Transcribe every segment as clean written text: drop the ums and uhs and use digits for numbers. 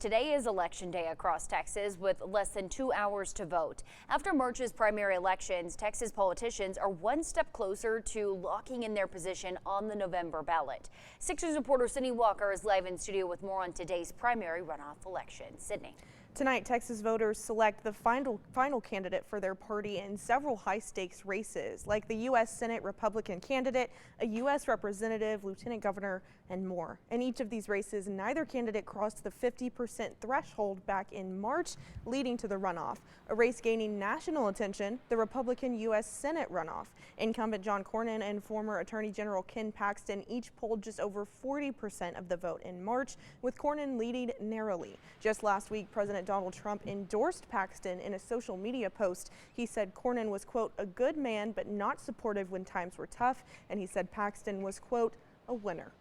Today is election day across Texas with less than 2 hours to vote. After March's primary elections, Texas politicians are one step closer to locking in their position on the November ballot. 6 News reporter Sydney Walker is live in studio with more on today's primary runoff election. Sydney. Tonight, Texas voters select the final candidate for their party in several high-stakes races, like the U.S. Senate Republican candidate, a U.S. representative, lieutenant governor, and more. In each of these races, neither candidate crossed the 50% threshold back in March, leading to the runoff. A race gaining national attention, the Republican U.S. Senate runoff. Incumbent John Cornyn and former Attorney General Ken Paxton each polled just over 40% of the vote in March, with Cornyn leading narrowly. Just last week, President Donald Trump endorsed Paxton in a social media post. He said Cornyn was, quote, a good man, but not supportive when times were tough. And he said Paxton was, quote, a winner.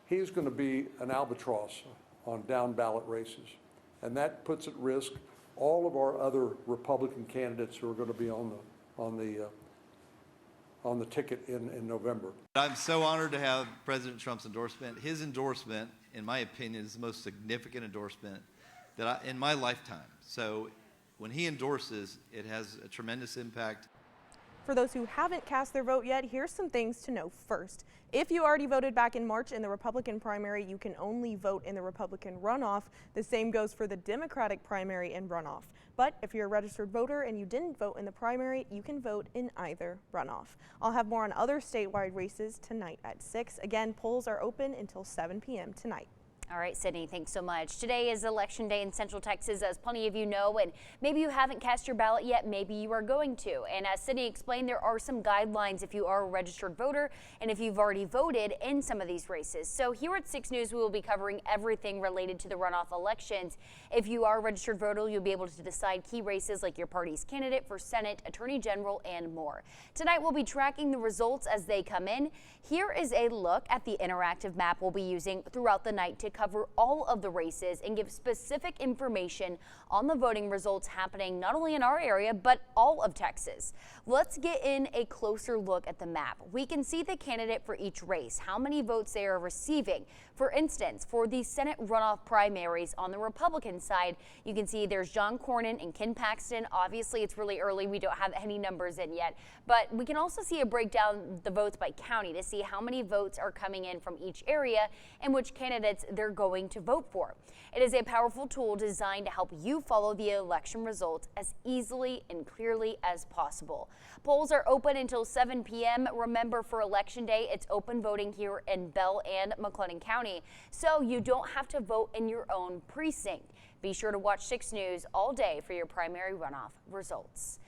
He's going to be an albatross on down ballot races, and that puts at risk all of our other Republican candidates who are going to be on the ticket in November. I'm so honored to have President Trump's endorsement. His endorsement, in my opinion, is the most significant endorsement in my lifetime. So when he endorses, it has a tremendous impact. For those who haven't cast their vote yet, here's some things to know first. If you already voted back in March in the Republican primary, you can only vote in the Republican runoff. The same goes for the Democratic primary and runoff. But if you're a registered voter and you didn't vote in the primary, you can vote in either runoff. I'll have more on other statewide races tonight at 6. Again, polls are open until 7 p.m. tonight. All right, Sydney, thanks so much. Today is Election Day in Central Texas, as plenty of you know, and maybe you haven't cast your ballot yet, maybe you are going to. And as Sydney explained, there are some guidelines if you are a registered voter and if you've already voted in some of these races. So here at 6 News, we will be covering everything related to the runoff elections. If you are a registered voter, you'll be able to decide key races like your party's candidate for Senate, Attorney General, and more. Tonight, we'll be tracking the results as they come in. Here is a look at the interactive map we'll be using throughout the night to cover all of the races and give specific information on the voting results happening not only in our area, but all of Texas. Let's get in a closer look at the map. We can see the candidate for each race, how many votes they are receiving. For instance, for the Senate runoff primaries on the Republican side, you can see there's John Cornyn and Ken Paxton. Obviously, it's really early. We don't have any numbers in yet, but we can also see a breakdown the votes by county to see how many votes are coming in from each area and which candidates they're going to vote for. It is a powerful tool designed to help you follow the election results as easily and clearly as possible. Polls are open until 7 p.m. Remember, for Election Day, it's open voting here in Bell and McLennan County, so you don't have to vote in your own precinct. Be sure to watch 6 News all day for your primary runoff results.